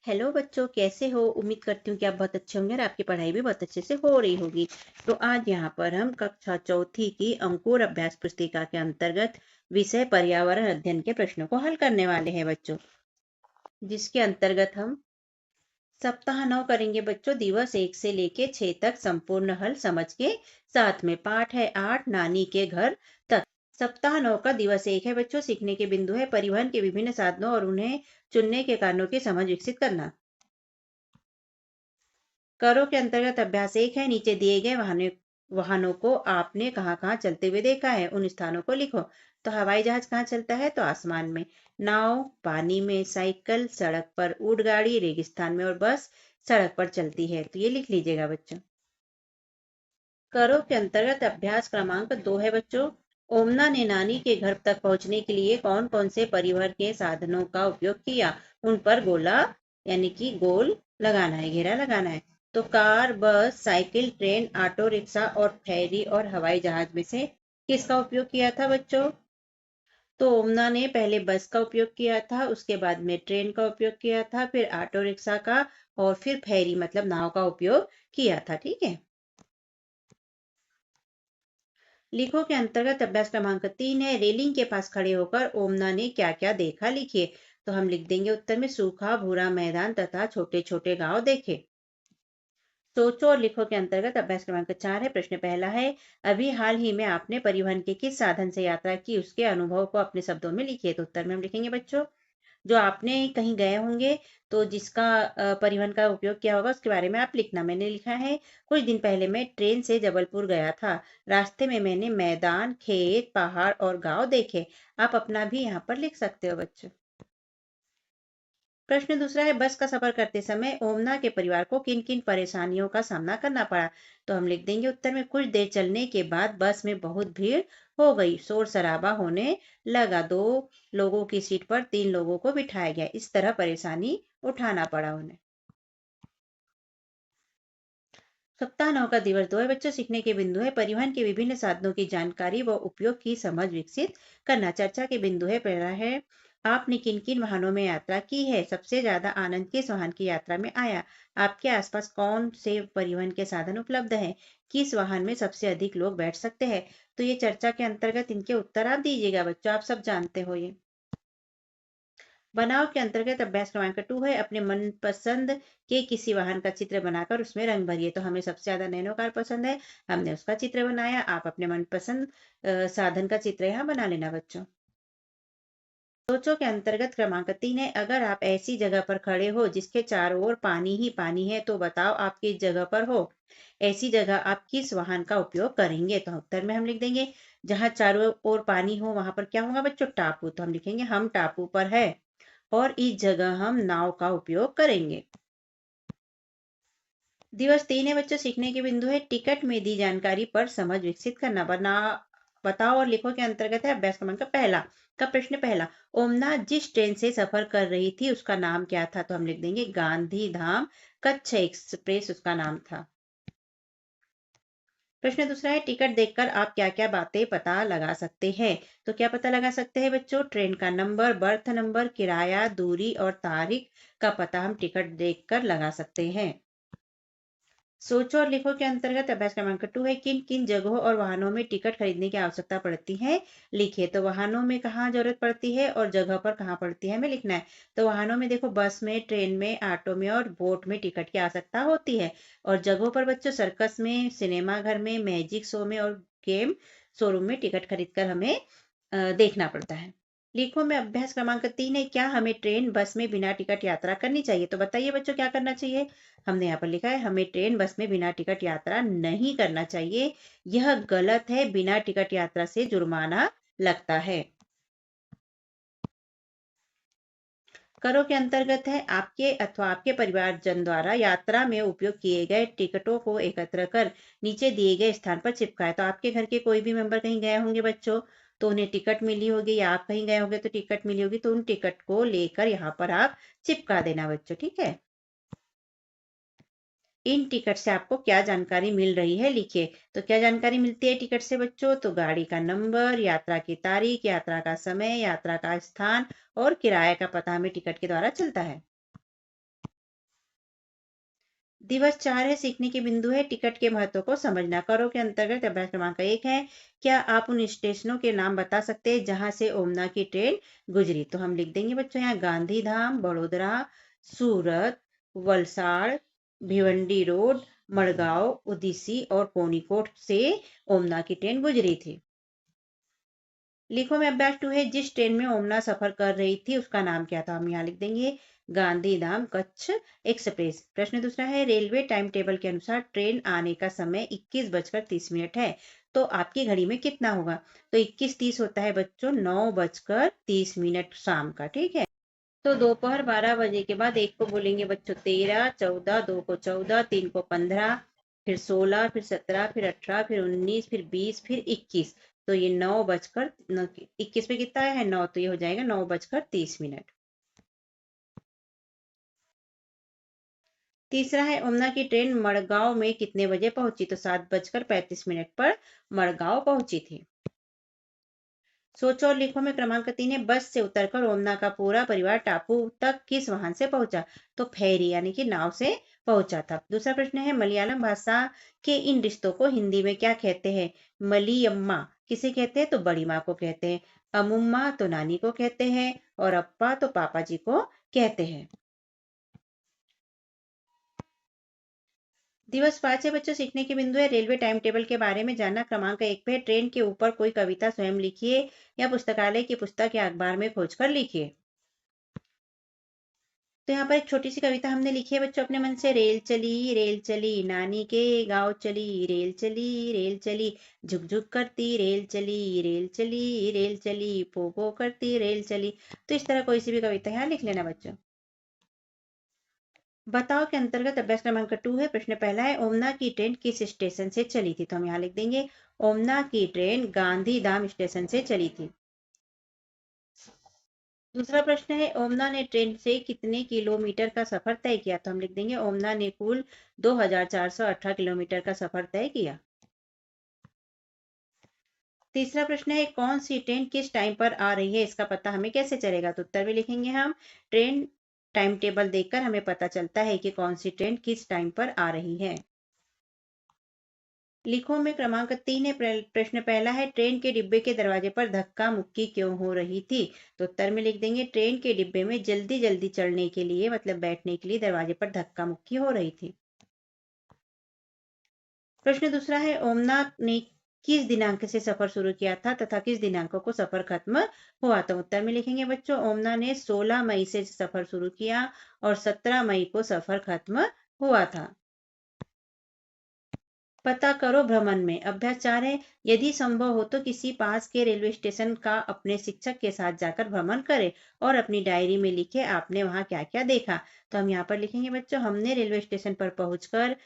Hello बच्चों, कैसे हो? उम्मीद करती हूँ कि आप बहुत अच्छे होंगे और आपकी पढ़ाई भी बहुत अच्छे से हो रही होगी। तो आज यहाँ पर हम कक्षा चौथी की अंकुर अभ्यास पुस्तिका के अंतर्गत विषय पर्यावरण अध्ययन के प्रश्नों को हल करने वाले हैं बच्चों, जिसके अंतर्गत हम सप्ताह 9 करेंगे बच्चों। दिवस 1 से लेके 6 तक संपूर्ण हल समझ के साथ में पाठ है 8 नानी के घर तक। सप्ताह 9 का दिवस 1 है बच्चों। सीखने के बिंदु है परिवहन के विभिन्न साधनों और उन्हें चुनने के कारणों की समझ विकसित करना। करो के अंतर्गत अभ्यास 1 है। नीचे दिए गए वाहनों को आपने कहाँ कहाँ चलते हुए देखा है, उन स्थानों को लिखो। तो हवाई जहाज कहाँ चलता है? तो आसमान में। नाव पानी में, साइकिल सड़क पर, ऊंट गाड़ी रेगिस्तान में और बस सड़क पर चलती है। तो ये लिख लीजिएगा बच्चों। करो के अंतर्गत अभ्यास क्रमांक 2 है बच्चों। ओमना ने नानी के घर तक पहुंचने के लिए कौन कौन से परिवहन के साधनों का उपयोग किया? उन पर गोला यानी कि गोल लगाना है, घेरा लगाना है। तो कार, बस, साइकिल, ट्रेन, ऑटो रिक्शा और फेरी और हवाई जहाज में से किसका उपयोग किया था बच्चों? तो ओमना ने पहले बस का उपयोग किया था, उसके बाद में ट्रेन का उपयोग किया था, फिर ऑटो रिक्शा का और फिर फेरी मतलब नाव का उपयोग किया था। ठीक है। लिखो के अंतर्गत अभ्यास क्रमांक 3 है। रेलिंग के पास खड़े होकर ओमना ने क्या क्या देखा, लिखिए। तो हम लिख देंगे उत्तर में सूखा भूरा मैदान तथा छोटे छोटे गांव देखे। सोचो और लिखो के अंतर्गत अभ्यास क्रमांक 4 है। प्रश्न पहला है, अभी हाल ही में आपने परिवहन के किस साधन से यात्रा की, उसके अनुभव को अपने शब्दों में लिखिए। तो उत्तर में हम लिखेंगे बच्चों, जो आपने कहीं गए होंगे तो जिसका परिवहन का उपयोग किया होगा उसके बारे में आप लिखना। मैंने लिखा है, कुछ दिन पहले मैं ट्रेन से जबलपुर गया था। रास्ते में मैंने मैदान, खेत, पहाड़ और गांव देखे। आप अपना भी यहाँ पर लिख सकते हो बच्चों। प्रश्न दूसरा है, बस का सफर करते समय ओमना के परिवार को किन किन परेशानियों का सामना करना पड़ा? तो हम लिख देंगे उत्तर में, कुछ देर चलने के बाद बस में बहुत भीड़ हो गई, शोर शराबा होने लगा, 2 लोगों की सीट पर 3 लोगों को बिठाया गया, इस तरह परेशानी उठाना पड़ा उन्हें। सप्ताह 9 का दिवस 2 है बच्चों। सीखने के बिंदु है परिवहन के विभिन्न साधनों की जानकारी व उपयोग की समझ विकसित करना। चर्चा के बिंदु है पहला है, आपने किन किन वाहनों में यात्रा की है? सबसे ज्यादा आनंद किस वाहन की यात्रा में आया? आपके आसपास कौन से परिवहन के साधन उपलब्ध हैं? किस वाहन में सबसे अधिक लोग बैठ सकते हैं? तो ये चर्चा के अंतर्गत इनके उत्तर आप दीजिएगा बच्चों, आप सब जानते हो ये। बनाव के अंतर्गत अभ्यास क्रमांक 2 है। अपने मनपसंद के किसी वाहन का चित्र बनाकर उसमें रंग भरिए। तो हमें सबसे ज्यादा नैनो कार पसंद है, हमने उसका चित्र बनाया। आप अपने मनपसंद साधन का चित्र यहाँ बना लेना बच्चों। सोचो के अंतर्गत क्रमांक 3 है। अगर आप ऐसी जगह पर खड़े हो जिसके चारों ओर पानी ही पानी है तो बताओ आप किस जगह पर हो? ऐसी जगह आप किस वाहन का उपयोग करेंगे? तो उत्तर में हम लिख देंगे, जहां चारों ओर पानी हो वहां पर क्या होगा बच्चों? टापू। तो हम लिखेंगे हम टापू पर है और इस जगह हम नाव का उपयोग करेंगे। दिवस 3 है बच्चों। सीखने के बिंदु है टिकट में दी जानकारी पर समझ विकसित करना। बताओ और लिखो के अंतर्गत है अभ्यास क्रमांक पहला का प्रश्न पहला, ओमना जिस ट्रेन से सफर कर रही थी उसका नाम क्या था? तो हम लिख देंगे गांधी धाम कच्छ एक्सप्रेस उसका नाम था। प्रश्न दूसरा है, टिकट देखकर आप क्या क्या बातें पता लगा सकते हैं? तो क्या पता लगा सकते हैं बच्चों? ट्रेन का नंबर, बर्थ नंबर, किराया, दूरी और तारीख का पता हम टिकट देखकर लगा सकते हैं। सोचो और लिखो के अंतर्गत अभ्यास क्रमांक 2 है, किन किन जगहों और वाहनों में टिकट खरीदने की आवश्यकता पड़ती है, लिखिए। तो वाहनों में कहाँ जरूरत पड़ती है और जगह पर कहाँ पड़ती है हमें लिखना है। तो वाहनों में देखो, बस में, ट्रेन में, ऑटो में और बोट में टिकट की आवश्यकता होती है। और जगहों पर बच्चों, सर्कस में, सिनेमा घर में, मैजिक शो में और गेम शोरूम में टिकट खरीद कर हमें देखना पड़ता है। लिखो में अभ्यास क्रमांक 3 है, क्या हमें ट्रेन बस में बिना टिकट यात्रा करनी चाहिए? तो बताइए बच्चों क्या करना चाहिए? हमने यहाँ पर लिखा है, हमें ट्रेन बस में बिना टिकट यात्रा नहीं करना चाहिए। यह गलत है, बिना टिकट यात्रा से जुर्माना लगता है। करो के अंतर्गत है, आपके अथवा आपके परिवारजन द्वारा यात्रा में उपयोग किए गए टिकटों को एकत्र कर नीचे दिए गए स्थान पर चिपकाए। तो आपके घर के कोई भी मेंबर कहीं गए होंगे बच्चों, तो उन्हें टिकट मिली होगी, या आप कहीं गए होंगे तो टिकट मिली होगी, तो उन टिकट को लेकर यहाँ पर आप चिपका देना बच्चों। ठीक है। इन टिकट से आपको क्या जानकारी मिल रही है लिखिए। तो क्या जानकारी मिलती है टिकट से बच्चों? तो गाड़ी का नंबर, यात्रा की तारीख, यात्रा का समय, यात्रा का स्थान और किराए का पता हमें टिकट के द्वारा चलता है। दिवस 4 है सीखने के बिंदु है टिकट के महत्व को समझना। करो के अंतर्गत अभ्यास क्रमांक 1 है, क्या आप उन स्टेशनों के नाम बता सकते हैं जहां से ओमना की ट्रेन गुजरी? तो हम लिख देंगे बच्चों यहाँ गांधीधाम, बड़ोदरा, सूरत, वलसाड़, भिवंडी रोड, मड़गांव, उदीसी और कोणिकोट से ओमना की ट्रेन गुजरी थी। लिखो में अभ्यास 2 है, जिस ट्रेन में ओमना सफर कर रही थी उसका नाम क्या था? हम यहाँ लिख देंगे गांधीधाम कच्छ एक्सप्रेस। प्रश्न दूसरा है, रेलवे टाइम टेबल के अनुसार ट्रेन आने का समय 21:30 है, तो आपकी घड़ी में कितना होगा? तो 21:30 होता है बच्चों 9:30 शाम का, ठीक है। तो दोपहर 12 बजे के बाद एक को बोलेंगे बच्चों 13, 14, 2 को 14, 3 को 15, फिर 16, फिर 17, फिर 18, फिर 19, फिर 20, फिर 21। तो ये 9:21 पे कितना है 9, तो ये हो जाएगा 9:30। तीसरा है, ओमना की ट्रेन मड़गांव में कितने बजे पहुंची? तो 7:35 पर मड़गांव पहुंची थी। सोचो और लिखो में क्रमांक 3 है, बस से उतरकर ओमना का पूरा परिवार टापू तक किस वाहन से पहुंचा? तो फेरी यानी कि नाव से पहुंचा था। दूसरा प्रश्न है, मलयालम भाषा के इन रिश्तों को हिंदी में क्या कहते हैं? मलियम्मा किसे कहते हैं? तो बड़ी माँ को कहते हैं, अमुम्मा तो नानी को कहते हैं और अप्पा तो पापा जी को कहते हैं। दिवस 5 है बच्चों सीखने के बिंदु है, रेलवे टाइम टेबल के बारे में जानना। क्रमांक 1 पे ट्रेन के ऊपर कोई कविता स्वयं लिखिए या पुस्तकालय की पुस्तक या अखबार में खोजकर लिखिए। तो यहाँ पर एक छोटी सी कविता हमने लिखी है बच्चों अपने मन से, रेल चली नानी के गांव चली, रेल चली झुक झुक करती, रेल चली रेल चली पो पो करती, रेल चली। तो इस तरह कोई सी भी कविता यहाँ लिख लेना बच्चों। बताओ के अंतर्गत अभ्यास क्रमांक 2 है। प्रश्न पहला है, ओमना की ट्रेन किस स्टेशन से चली थी? तो हम यहाँ लिख देंगे ओमना की ट्रेन गांधीधाम स्टेशन से चली थी। दूसरा प्रश्न है, ओमना ने ट्रेन से कितने किलोमीटर का सफर तय किया? तो हम लिख देंगे ओमना ने कुल 2418 किलोमीटर का सफर तय किया। तीसरा प्रश्न है, कौन सी ट्रेन किस टाइम पर आ रही है, इसका पता हमें कैसे चलेगा? तो उत्तर में लिखेंगे हम, ट्रेन टाइम टेबल देखकर हमें पता चलता है कि कौन सी ट्रेन किस टाइम पर आ रही है। लिखो में क्रमांक 3 है। प्रश्न पहला है, ट्रेन के डिब्बे के दरवाजे पर धक्का मुक्की क्यों हो रही थी? तो उत्तर में लिख देंगे, ट्रेन के डिब्बे में जल्दी जल्दी चढ़ने के लिए मतलब बैठने के लिए दरवाजे पर धक्का मुक्की हो रही थी। प्रश्न दूसरा है, ओमना ने किस दिनांक से सफर शुरू किया था तथा किस दिनांक को सफर खत्म हुआ? तो उत्तर में लिखेंगे बच्चों, ओमना ने 16 मई से सफर शुरू किया और 17 मई को सफर खत्म हुआ था। पता करो भ्रमण में अभ्यास 4 है, यदि संभव हो तो किसी पास के रेलवे स्टेशन का अपने शिक्षक के साथ जाकर भ्रमण करें और अपनी डायरी में लिखे आपने वहां क्या क्या देखा। तो हम यहाँ पर लिखेंगे बच्चों, हमने रेलवे स्टेशन पर पहुंचकर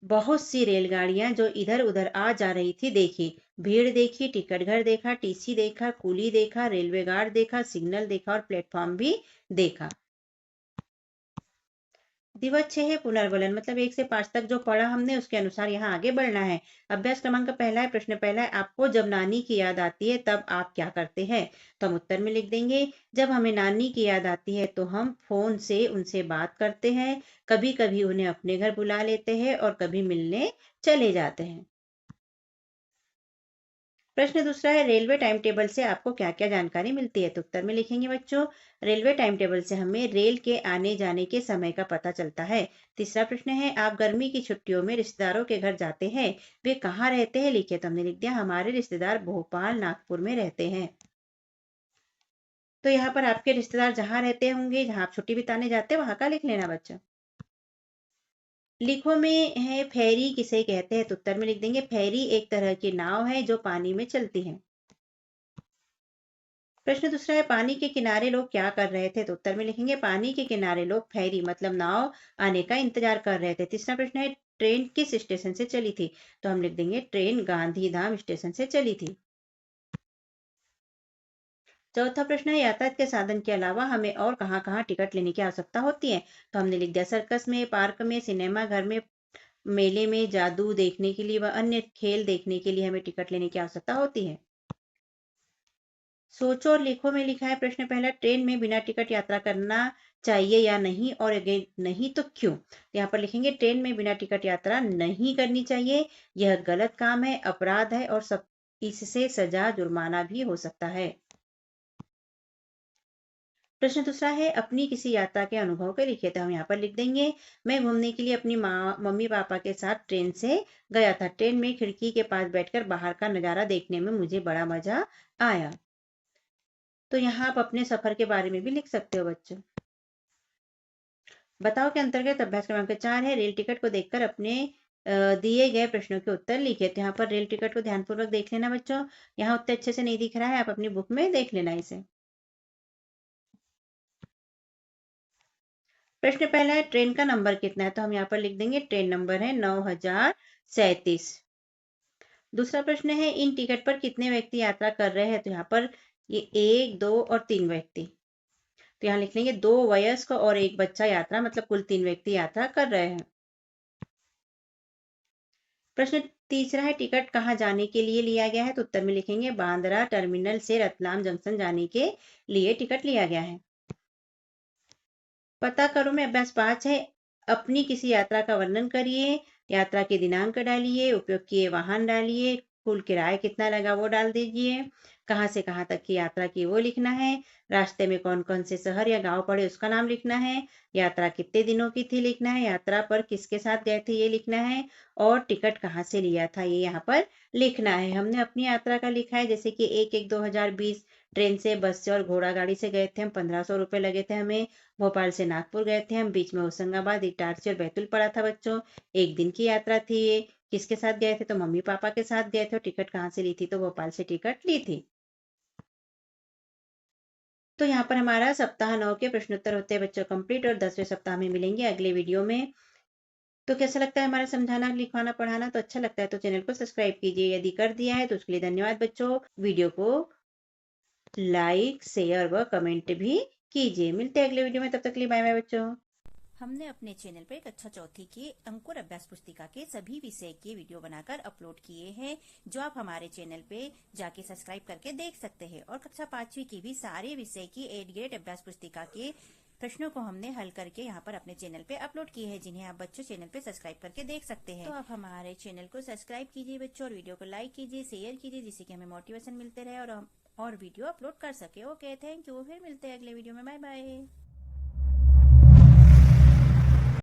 बहुत सी रेलगाड़ियां जो इधर उधर आ जा रही थी देखी, भीड़ देखी, टिकट घर देखा, टीसी देखा, कूली देखा, रेलवे गार्ड देखा, सिग्नल देखा और प्लेटफॉर्म भी देखा। दिवस 6 है पुनर्वलन मतलब 1 से 5 तक जो पढ़ा हमने उसके अनुसार यहाँ आगे बढ़ना है। अभ्यास क्रमांक पहला है। प्रश्न पहला है, आपको जब नानी की याद आती है तब आप क्या करते हैं? तो हम उत्तर में लिख देंगे, जब हमें नानी की याद आती है तो हम फोन से उनसे बात करते हैं, कभी कभी उन्हें अपने घर बुला लेते हैं और कभी मिलने चले जाते हैं। प्रश्न दूसरा है, रेलवे टाइम टेबल से आपको क्या क्या जानकारी मिलती है? तो उत्तर में लिखेंगे बच्चों, रेलवे टाइम टेबल से हमें रेल के आने जाने के समय का पता चलता है। तीसरा प्रश्न है, आप गर्मी की छुट्टियों में रिश्तेदारों के घर जाते हैं, वे कहाँ रहते हैं? लिखिए। तो हमने लिख दिया, हमारे रिश्तेदार भोपाल नागपुर में रहते हैं। तो यहाँ पर आपके रिश्तेदार जहाँ रहते होंगे, जहाँ आप छुट्टी बिताने जाते हैं वहां का लिख लेना बच्चों। लिखो में है, फेरी किसे कहते हैं? तो उत्तर में लिख देंगे, फेरी एक तरह की नाव है जो पानी में चलती है। प्रश्न दूसरा है, पानी के किनारे लोग क्या कर रहे थे? तो उत्तर में लिखेंगे, पानी के किनारे लोग फेरी मतलब नाव आने का इंतजार कर रहे थे। तीसरा प्रश्न है, ट्रेन किस स्टेशन से चली थी? तो हम लिख देंगे, ट्रेन गांधीधाम स्टेशन से चली थी। चौथा प्रश्न है, यातायात के साधन के अलावा हमें और कहाँ कहाँ टिकट लेने की आवश्यकता होती है? तो हमने लिख दिया सर्कस में, पार्क में, सिनेमा घर में, मेले में, जादू देखने के लिए व अन्य खेल देखने के लिए हमें टिकट लेने की आवश्यकता होती है। सोचो और लिखो में लिखा है प्रश्न पहला, ट्रेन में बिना टिकट यात्रा करना चाहिए या नहीं, और अगर नहीं तो क्यों? यहाँ पर लिखेंगे ट्रेन में बिना टिकट यात्रा नहीं करनी चाहिए। यह गलत काम है, अपराध है और सब इससे सजा जुर्माना भी हो सकता है। प्रश्न दूसरा है, अपनी किसी यात्रा के अनुभव को लिखिए। तो हम यहाँ पर लिख देंगे, मैं घूमने के लिए अपनी मम्मी पापा के साथ ट्रेन से गया था। ट्रेन में खिड़की के पास बैठकर बाहर का नजारा देखने में मुझे बड़ा मजा आया। तो यहाँ आप अपने सफर के बारे में भी लिख सकते हो बच्चों। बताओ के अंतर्गत अभ्यास क्रमांक 4 है, रेल टिकट को देखकर अपने दिए गए प्रश्नों के उत्तर लिखे। तो यहाँ पर रेल टिकट को ध्यानपूर्वक देख लेना बच्चों, यहाँ उत्तर अच्छे से नहीं दिख रहा है, आप अपनी बुक में देख लेना इसे। प्रश्न पहला है, ट्रेन का नंबर कितना है? तो हम यहाँ पर लिख देंगे ट्रेन नंबर है 9037। दूसरा प्रश्न है, इन टिकट पर कितने व्यक्ति यात्रा कर रहे हैं? तो यहाँ पर ये 1, 2 और 3 व्यक्ति। तो यहाँ लिख लेंगे 2 वयस्क और 1 बच्चा यात्रा, मतलब कुल 3 व्यक्ति यात्रा कर रहे हैं। प्रश्न तीसरा है, टिकट कहाँ जाने के लिए लिया गया है? तो उत्तर में लिखेंगे बांद्रा टर्मिनल से रतलाम जंक्शन जाने के लिए टिकट लिया गया है। पता करो में अभ्यास 5 है, अपनी किसी यात्रा का वर्णन करिए, यात्रा के दिनांक डालिए, उपयोग किए वाहन डालिए, कुल किराया कितना लगा वो डाल दीजिए, कहाँ से कहाँ तक की यात्रा की वो लिखना है, रास्ते में कौन कौन से शहर या गांव पड़े उसका नाम लिखना है, यात्रा कितने दिनों की थी लिखना है, यात्रा पर किसके साथ गए थे ये लिखना है, और टिकट कहाँ से लिया था ये यहाँ पर लिखना है। हमने अपनी यात्रा का लिखा है, जैसे कि 1/1/2020 ट्रेन से, बस से और घोड़ा गाड़ी से गए थे हम, 1500 रुपये लगे थे हमें। भोपाल से नागपुर गए थे हम, बीच में होशंगाबाद, इटारसी और बैतूल पड़ा था बच्चों। एक दिन की यात्रा थी ये। किसके साथ गए थे? तो मम्मी पापा के साथ गए थे। और टिकट कहाँ से ली थी? तो भोपाल से टिकट ली थी। तो यहाँ पर हमारा सप्ताह 9 के प्रश्नोत्तर होते हैं बच्चों कंप्लीट, और 10वें सप्ताह में मिलेंगे अगले वीडियो में। तो कैसा लगता है हमारा समझाना, लिखवाना, पढ़ाना? तो अच्छा लगता है तो चैनल को सब्सक्राइब कीजिए, यदि कर दिया है तो उसके लिए धन्यवाद बच्चों। वीडियो को लाइक, शेयर व कमेंट भी कीजिए। मिलते हैं अगले वीडियो में, तब तक के लिए बाय बाय बच्चों। हमने अपने चैनल पर कक्षा चौथी के अंकुर अभ्यास पुस्तिका के सभी विषय के वीडियो बनाकर अपलोड किए हैं, जो आप हमारे चैनल पे जाके सब्सक्राइब करके देख सकते हैं। और कक्षा 5वीं की भी सारे विषय की 8 ग्रेड अभ्यास पुस्तिका के प्रश्नों को हमने हल करके यहाँ पर अपने चैनल पे अपलोड किए हैं, जिन्हें आप बच्चों चैनल पे सब्सक्राइब करके देख सकते हैं। तो आप हमारे चैनल को सब्सक्राइब कीजिए बच्चों, और वीडियो को लाइक कीजिए, शेयर कीजिए, जिससे कि हमें मोटिवेशन मिलते रहे और हम और वीडियो अपलोड कर सके। Okay, thank you. फिर मिलते हैं अगले वीडियो में। Bye bye.